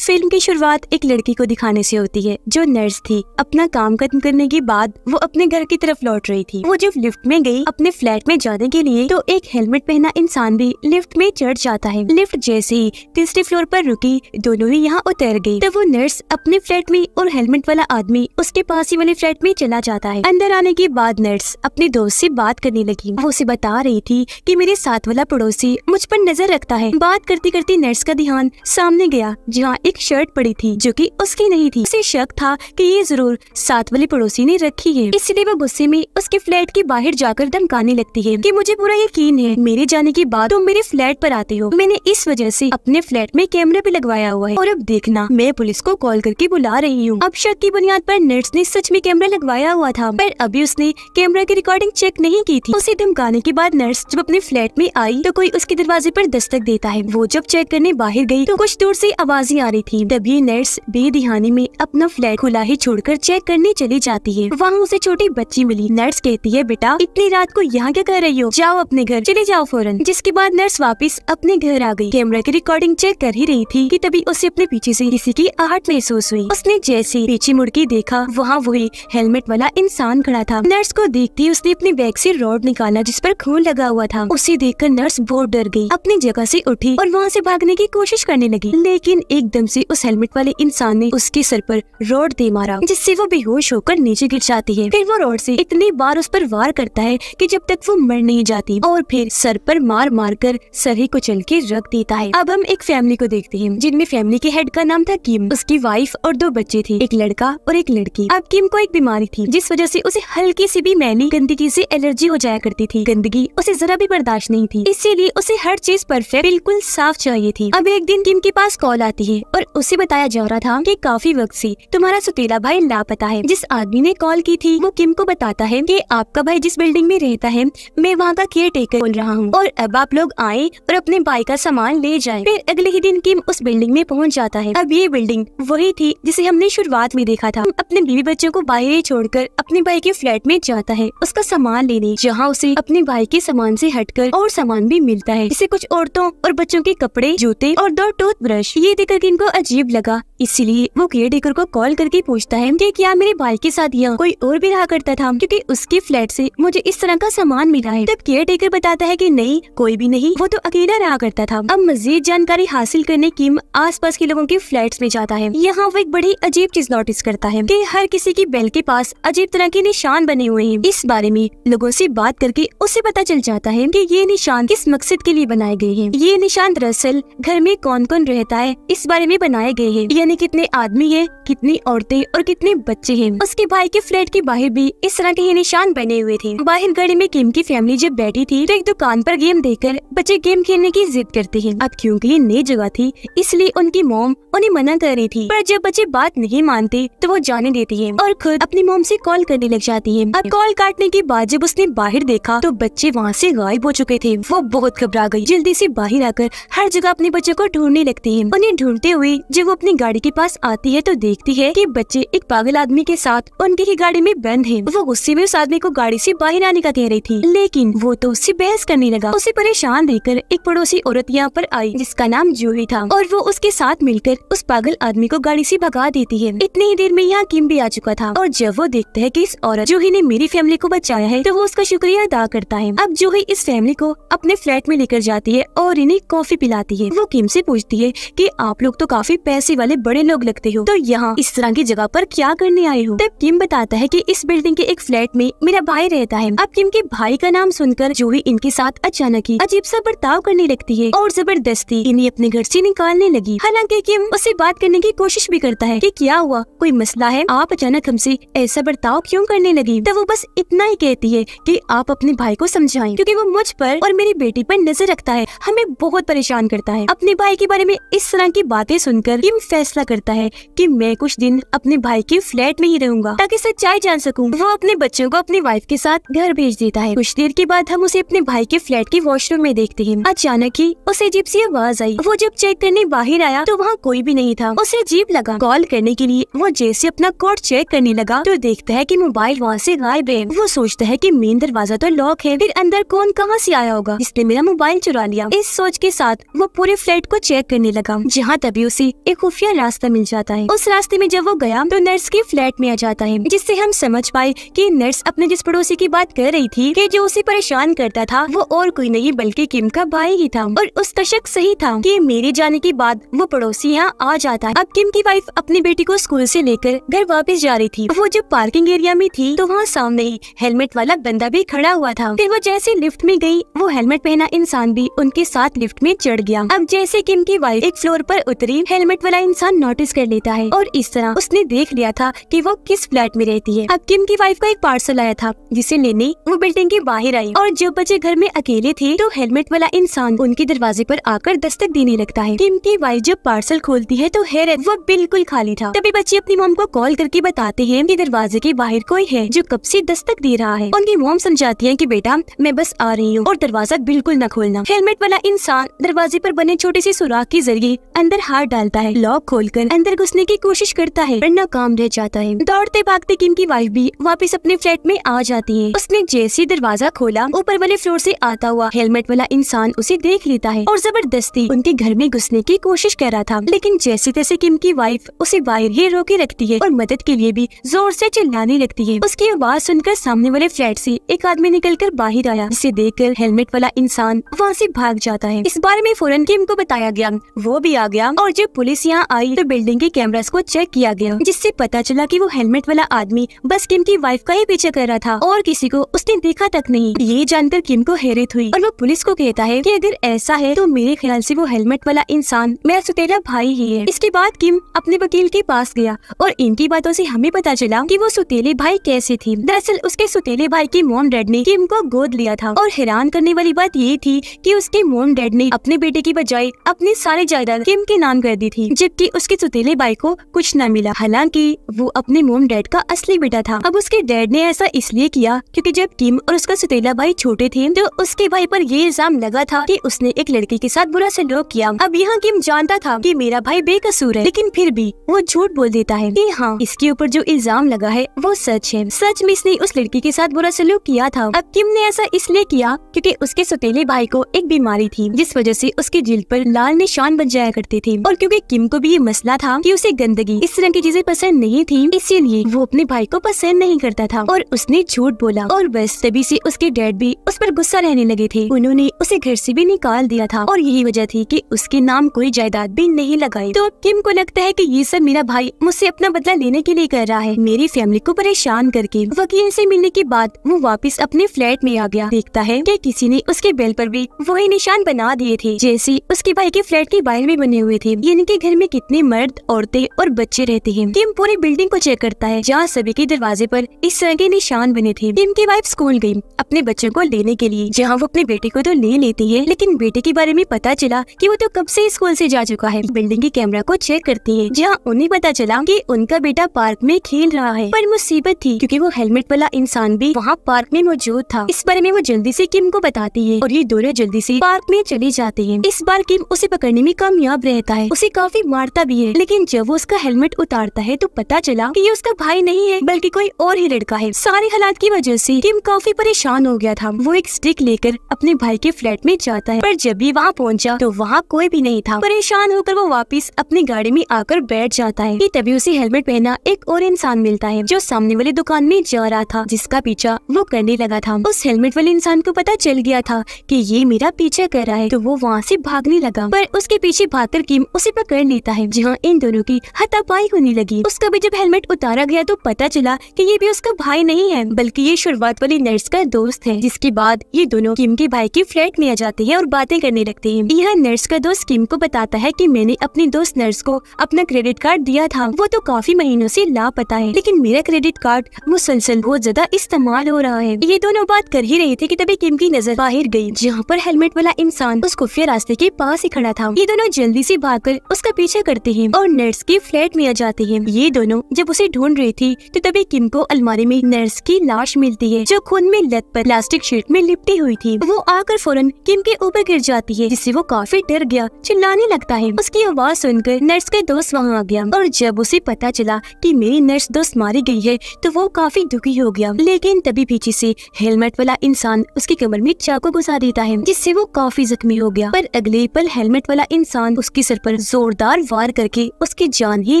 Film की शुरुआत एक लड़की को दिखाने से होती है जो नर्स थी। अपना काम खत्म करने के बाद वो अपने घर की तरफ लौट रही थी। वो जब लिफ्ट में गई अपने फ्लैट में जाने के लिए तो एक हेलमेट पहना इंसान भी लिफ्ट में चढ़ जाता है। लिफ्ट जैसे ही तीसरे फ्लोर पर रुकी, दोनों ही यहाँ उतर गई। तब वो नर्स अपने फ्लैट में और हेलमेट वाला आदमी उसके पास ही वाले फ्लैट में चला जाता है। अंदर आने के बाद नर्स अपने दोस्त से बात करने लगी। वो उसे बता रही थी कि मेरे साथ वाला पड़ोसी मुझ पर नजर रखता है। बात करती करती नर्स का ध्यान सामने गया जहाँ एक शर्ट पड़ी थी जो कि उसकी नहीं थी। उसे शक था कि ये जरूर साथ वाले पड़ोसी ने रखी है, इसलिए वो गुस्से में उसके फ्लैट के बाहर जाकर धमकाने लगती है कि मुझे पूरा यकीन है मेरे जाने के बाद तुम मेरे फ्लैट पर आते हो। मैंने इस वजह से अपने फ्लैट में कैमरा भी लगवाया हुआ है और अब देखना मैं पुलिस को कॉल करके बुला रही हूँ। अब शक की बुनियाद पर नर्स ने सच में कैमरा लगवाया हुआ था, पर अभी उसने कैमरा की रिकॉर्डिंग चेक नहीं की थी। उसे धमकाने के बाद नर्स जब अपने फ्लैट में आई तो कोई उसके दरवाजे पर दस्तक देता है। वो जब चेक करने बाहर गई तो कुछ दूर से आवाजें आ रही थी। तभी नर्स बेध्यानी में अपना फ्लैट खुला ही छोड़कर चेक करने चली जाती है। वहाँ उसे छोटी बच्ची मिली। नर्स कहती है, बेटा इतनी रात को यहाँ क्या कर रही हो, जाओ अपने घर, चले जाओ फौरन। जिसके बाद नर्स वापस अपने घर आ गई। कैमरा की रिकॉर्डिंग चेक कर ही रही थी कि तभी उसे अपने पीछे से किसी की आहट महसूस हुई। उसने जैसे पीछे मुड़ के देखा, वहाँ वही हेलमेट वाला इंसान खड़ा था। नर्स को देखते ही उसने अपने बैग से रॉड निकाला जिस पर खून लगा हुआ था। उसे देखकर नर्स बहुत डर गई, अपनी जगह से उठी और वहाँ से भागने की कोशिश करने लगी, लेकिन एकदम से उस हेलमेट वाले इंसान ने उसके सर पर रॉड दे मारा जिससे वो बेहोश होकर नीचे गिर जाती है। फिर वो रॉड से इतनी बार उस पर वार करता है कि जब तक वो मर नहीं जाती और फिर सर पर मार मार कर सर ही कुचल के रख देता है। अब हम एक फैमिली को देखते हैं जिनमें फैमिली के हेड का नाम था किम, उसकी वाइफ और 2 बच्चे थे, एक लड़का और एक लड़की। अब किम को एक बीमारी थी जिस वजह से उसे हल्की सी भी मैली गंदगी से एलर्जी हो जाया करती थी। गंदगी उसे जरा भी बर्दाश्त नहीं थी, इसीलिए उसे हर चीज परफेक्ट बिल्कुल साफ चाहिए थी। अब एक दिन किम के पास कॉल आती है और उसे बताया जा रहा था कि काफी वक्त से तुम्हारा सौतेला भाई लापता है। जिस आदमी ने कॉल की थी वो किम को बताता है कि आपका भाई जिस बिल्डिंग में रहता है मैं वहाँ का केयर टेकर बोल रहा हूँ और अब आप लोग आए और अपने भाई का सामान ले जाएं। फिर अगले ही दिन किम उस बिल्डिंग में पहुँच जाता है। अब ये बिल्डिंग वही थी जिसे हमने शुरुआत में देखा था। अपने बीवी बच्चों को बाहर ही छोड़कर अपने भाई के फ्लैट में जाता है उसका सामान लेने, जहाँ उसे अपने भाई के सामान से हटकर और सामान भी मिलता है, जिसे कुछ औरतों और बच्चों के कपड़े, जूते और 2 टूथब्रश। ये देखकर किम को अजीब लगा, इसीलिए वो केयर टेकर को कॉल करके पूछता है कि क्या मेरे भाई के साथ यहाँ कोई और भी रहा करता था, क्योंकि उसके फ्लैट से मुझे इस तरह का सामान मिला है। तब केयर टेकर बताता है कि नहीं, कोई भी नहीं, वो तो अकेला रहा करता था। अब मजीद जानकारी हासिल करने किम आसपास के लोगों के फ्लैट्स में जाता है। यहाँ वो एक बड़ी अजीब चीज नोटिस करता है कि हर किसी की बेल के पास अजीब तरह के निशान बने हुए हैं। इस बारे में लोगों से बात करके उसे पता चल जाता है कि ये निशान किस मकसद के लिए बनाए गए हैं। ये निशान दरअसल घर में कौन कौन रहता है इस बारे में बनाए गए हैं, यानी कितने आदमी हैं, कितनी औरतें और कितने बच्चे हैं। उसके भाई के फ्लैट के बाहर भी इस तरह के ये निशान बने हुए थे। बाहर गाड़ी में किम की फैमिली जब बैठी थी तो एक दुकान पर गेम देखकर बच्चे गेम खेलने की जिद करते हैं। अब क्योंकि ये नई जगह थी इसलिए उनकी मॉम उन्हें मना कर रही थी, पर जब बच्चे बात नहीं मानते तो वो जाने देती है और खुद अपनी मॉम से कॉल करने लग जाती है। अब कॉल काटने के बाद जब उसने बाहर देखा तो बच्चे वहाँ से गायब हो चुके थे। वो बहुत घबरा गई, जल्दी से बाहर आकर हर जगह अपने बच्चों को ढूंढने लगती है। उन्हें ढूंढते हुए जब वो अपनी गाड़ी के पास आती है तो देखती है कि बच्चे एक पागल आदमी के साथ उनकी ही गाड़ी में बंद हैं। वो गुस्से में उस आदमी को गाड़ी से बाहर आने का कह रही थी, लेकिन वो तो उससे बहस करने लगा। उसे परेशान देखकर एक पड़ोसी औरत यहाँ पर आई जिसका नाम जूही था और वो उसके साथ मिलकर उस पागल आदमी को गाड़ी से भगा देती है। इतनी ही देर में यहाँ किम भी आ चुका था और जब वो देखता है कि इस औरत जूही ने मेरी फैमिली को बचाया है तो वो उसका शुक्रिया अदा करता है। अब जूही इस फैमिली को अपने फ्लैट में लेकर जाती है और इन्हें कॉफी पिलाती है। वो किम से पूछती है कि आप लोग तो काफी पैसे वाले बड़े लोग लगते हो, तो यहाँ इस तरह की जगह पर क्या करने आए हो? तब किम बताता है कि इस बिल्डिंग के एक फ्लैट में मेरा भाई रहता है। अब किम के भाई का नाम सुनकर जूही इनके साथ अचानक ही अजीब सा बर्ताव करने लगती है और जबरदस्ती इन्हें अपने घर से निकालने लगी। हालांकि किम उससे बात करने की कोशिश भी करता है कि क्या हुआ, कोई मसला है, आप अचानक हमसे ऐसा बर्ताव क्यों करने लगी? तब वो बस इतना ही कहती है कि आप अपने भाई को समझाएं, क्योंकि वो मुझ पर और मेरी बेटी पर नजर रखता है, हमें बहुत परेशान करता है। अपने भाई के बारे में इस तरह की बातें सुनकर किम फैसला करता है कि मैं मैं कुछ दिन अपने भाई के फ्लैट में ही रहूंगा ताकि सच्चाई जान सकूं। वो अपने बच्चों को अपनी वाइफ के साथ घर भेज देता है। कुछ देर के बाद हम उसे अपने भाई के फ्लैट के वॉशरूम में देखते हैं। अचानक ही उसे अजीब सी आवाज आई। वो जब चेक करने बाहर आया तो वहाँ कोई भी नहीं था। उसे अजीब लगा। कॉल करने के लिए वो जैसे अपना कोड चेक करने लगा तो देखता है कि मोबाइल वहाँ से गायब है। वो सोचता है कि मेन दरवाजा तो लॉक है, फिर अंदर कौन कहाँ से आया होगा जिसने मेरा मोबाइल चुरा लिया। इस सोच के साथ वो पूरे फ्लैट को चेक करने लगा, जहाँ तभी उसे एक खुफिया रास्ता मिल जाता है। उस रास्ते में जब वो गया तो नर्स के फ्लैट में आ जाता है, जिससे हम समझ पाए कि नर्स अपने जिस पड़ोसी की बात कर रही थी कि जो उसे परेशान करता था वो और कोई नहीं बल्कि किम का भाई ही था। और उसका शक सही था कि मेरे जाने के बाद वो पड़ोसी यहाँ आ जाता है। अब किम की वाइफ अपनी बेटी को स्कूल से लेकर घर वापस जा रही थी। वो जब पार्किंग एरिया में थी तो वहाँ सामने ही हेलमेट वाला बंदा भी खड़ा हुआ था। फिर वो जैसे लिफ्ट में गई, वो हेलमेट पहना इंसान भी उनके साथ लिफ्ट में चढ़ गया। अब जैसे किम की वाइफ एक फ्लोर पर उतरी, हेलमेट वाला इंसान नोटिस कर लेता है और इस तरह उसने देख लिया था कि वो किस फ्लैट में रहती है। अब किम की वाइफ का एक पार्सल आया था जिसे लेने वो बिल्डिंग के बाहर आई और जब बच्चे घर में अकेले थे तो हेलमेट वाला इंसान उनके दरवाजे पर आकर दस्तक देने लगता है। किम की वाइफ जब पार्सल खोलती है तो हैरत, वो बिल्कुल खाली था। तभी बच्चे अपनी मॉम को कॉल करके बताते हैं कि दरवाजे के बाहर कोई है जो कब से दस्तक दे रहा है। उनकी मॉम समझाती है कि बेटा मैं बस आ रही हूँ और दरवाजा बिल्कुल न खोलना। हेलमेट वाला इंसान दरवाजे पर बने छोटे से सुराख के जरिए अंदर हाथ डालता है। लॉक खोलकर अंदर घुसने की कोशिश करता है पर नाकाम रह जाता है। दौड़ते भागते किम की वाइफ भी वापस अपने फ्लैट में आ जाती है। उसने जैसे दरवाजा खोला, ऊपर वाले फ्लोर से आता हुआ हेलमेट वाला इंसान उसे देख लेता है और जबरदस्ती उनके घर में घुसने की कोशिश कर रहा था। लेकिन जैसे तैसे किम की वाइफ उसे बाहर ही रोके रखती है और मदद के लिए भी जोर से चिल्लाने लगती है। उसकी आवाज सुनकर सामने वाले फ्लैट से एक आदमी निकलकर बाहर आया, जिसे देखकर हेलमेट वाला इंसान वहाँ से भाग जाता है। इस बारे में फौरन किम को बताया गया, वो भी आ गया और जब पुलिस यहाँ आई तो बिल्डिंग के कैमरास को चेक किया गया, जिससे पता चला कि वो हेलमेट वाला आदमी बस किम की वाइफ का ही पीछा कर रहा था और किसी को उसने देखा तक नहीं। ये जानकर किम को हैरत हुई और वो पुलिस को कहता है कि अगर ऐसा है तो मेरे ख्याल से वो हेलमेट वाला इंसान मेरा सौतेला भाई ही है। इसके बाद किम अपने वकील के पास गया और इनकी बातों से हमें पता चला कि वो सौतेले भाई कैसे थी। दरअसल उसके सौतेले भाई की मॉम डैड ने किम को गोद लिया था और हैरान करने वाली बात ये थी कि उसके मॉम डैड ने अपने बेटे की बजाय अपनी सारी जायदाद किम के नाम कर दी थी, जबकि उसके सौतेले भाई को कुछ न मिला। हालांकि वो अपने मॉम डैड का असली बेटा था। अब उसके डैड ने ऐसा इसलिए किया क्योंकि जब किम और उसका सौतेला भाई छोटे थे तो उसके भाई पर ये इल्जाम लगा था कि उसने एक लड़की के साथ बुरा सलूक किया। अब यहाँ किम जानता था कि मेरा भाई बेकसूर है, लेकिन फिर भी वो झूठ बोल देता है कि हाँ इसके ऊपर जो इल्जाम लगा है वो सच है। सच में इसने उस लड़की के साथ बुरा सलूक किया था। अब किम ने ऐसा इसलिए किया क्योंकि उसके सौतेले भाई को एक बीमारी थी जिस वजह से उसके जिल्द पर लाल निशान बन जाया करते थे और क्योंकि किम को भी ये मसला था कि उसे गंदगी इस तरह की चीजें पसंद नहीं थी, इसीलिए वो अपने भाई को पसंद नहीं करता था और उसने झूठ बोला और बस तभी से उसके डैड भी उस पर गुस्सा रहने लगे थे। उन्होंने उसे घर से भी निकाल दिया था और यही वजह थी कि उसके नाम कोई जायदाद भी नहीं लगाई। तो किम को लगता है कि ये सब मेरा भाई मुझसे अपना बदला लेने के लिए कर रहा है, मेरी फैमिली को परेशान करके। वकील से मिलने के बाद वो वापस अपने फ्लैट में आ गया। देखता है कि किसी ने उसके बेल पर भी वही निशान बना दिए थे जैसे उसके भाई के फ्लैट के बाहर में बने हुए थे। यानी कि घर में कितने मर्द, औरतें और बच्चे रहते हैं। किम पूरी बिल्डिंग को चेक करता है जहाँ सभी के दरवाजे पर इस तरह के निशान बने थे। किम की वाइफ स्कूल गई अपने बच्चों को लेने के लिए, जहाँ वो अपने बेटे को तो ले लेती है, लेकिन बेटे के बारे में पता चला कि वो तो कब से स्कूल से जा चुका है। बिल्डिंग के कैमरा को चेक करती है जहाँ उन्हें पता चला कि उनका बेटा पार्क में खेल रहा है। पर मुसीबत थी क्योंकि वो हेलमेट वाला इंसान भी वहाँ पार्क में मौजूद था। इस बारे में वो जल्दी से किम को बताती है और ये दोनों जल्दी से पार्क में चले जाते हैं। इस बार किम उसे पकड़ने में कामयाब रहता है, उसे काफी मारता भी है, लेकिन जब वो उसका हेलमेट उतारता है तो पता चला कि ये उसका भाई नहीं है बल्कि कोई और ही लड़का है। सारे हालात की वजह से किम काफी परेशान हो गया था। वो एक स्टिक लेकर अपने भाई के फ्लैट में जाता है, पर जब भी वहाँ पहुँचा तो वहाँ कोई भी नहीं था। परेशान होकर वो वापस अपनी गाड़ी में आकर बैठ जाता है कि तभी उसे हेलमेट पहना एक और इंसान मिलता है जो सामने वाली दुकान में जा रहा था, जिसका पीछा वो करने लगा था। उस हेलमेट वाले इंसान को पता चल गया था कि ये मेरा पीछा कर रहा है, तो वो वहाँ से भागने लगा, पर उसके पीछे भागकर किम उसे पकड़ लेता है, जहाँ इन दोनों की हाथापाई होने लगी। उसका भी जब हेलमेट उतारा गया तो पता चला कि ये भी उसका भाई नहीं है बल्कि ये शुरुआत वाली नर्स का दोस्त है। जिसके बाद ये दोनों किम के भाई के फ्लैट में आ जाते हैं और बातें करने लगते हैं। यह नर्स का दोस्त किम को बताता है कि मैंने अपनी दोस्त नर्स को अपना क्रेडिट कार्ड दिया था, वो तो काफी महीनों से लापता है, लेकिन मेरा क्रेडिट कार्ड मुसलसल बहुत ज्यादा इस्तेमाल हो रहा है। ये दोनों बात कर ही रहे थे कि तभी किम की नजर बाहर गई, जहाँ पर हेलमेट वाला इंसान उस खुफिया रास्ते के पास ही खड़ा था। ये दोनों जल्दी से भागकर उसका पीछा करते हैं और नर्स के फ्लैट कैट मिया जाती है। ये दोनों जब उसे ढूंढ रही थी तो तभी किम को अलमारी में नर्स की लाश मिलती है, जो खून में लथपथ प्लास्टिक शीट में लिपटी हुई थी। वो आकर फौरन किम के ऊपर गिर जाती है, जिससे वो काफी डर गया, चिल्लाने लगता है। उसकी आवाज सुनकर नर्स का दोस्त वहाँ आ गया और जब उसे पता चला कि मेरी नर्स दोस्त मारी गई है तो वो काफी दुखी हो गया। लेकिन तभी पीछे से हेलमेट वाला इंसान उसकी कमर में चाकू घुसा देता है, जिससे वो काफी जख्मी हो गया। पर अगले पल हेलमेट वाला इंसान उसके सर पर जोरदार वार करके उसकी जान ही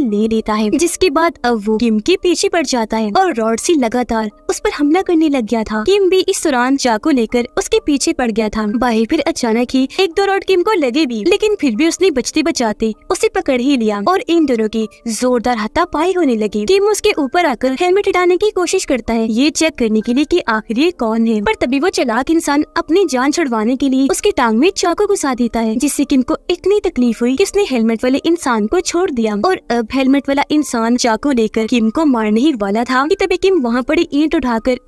ले लेता है, जिसके बाद अब वो किम के पीछे पड़ जाता है और रॉड से लगातार उस पर हमला करने लग गया था। किम भी इस दौरान चाकू लेकर उसके पीछे पड़ गया था। भाई फिर अचानक ही एक दो रॉड किम को लगे भी, लेकिन फिर भी उसने बचते बचाते उसे पकड़ ही लिया और इन दोनों की जोरदार हाथापाई होने लगी। किम उसके ऊपर आकर हेलमेट हटाने की कोशिश करता है, ये चेक करने के लिए कि आखिर ये कौन है। पर तभी वो चालाक इंसान अपनी जान छुड़वाने के लिए उसकी टांग में चाकू घुसा देता है, जिससे किम को इतनी तकलीफ हुई कि उसने हेलमेट वाले इंसान को छोड़ दिया। और अब हेलमेट वाला इंसान चाकू लेकर किम को मारने ही वाला था कि तभी किम वहाँ पड़ी ईंट उठाकर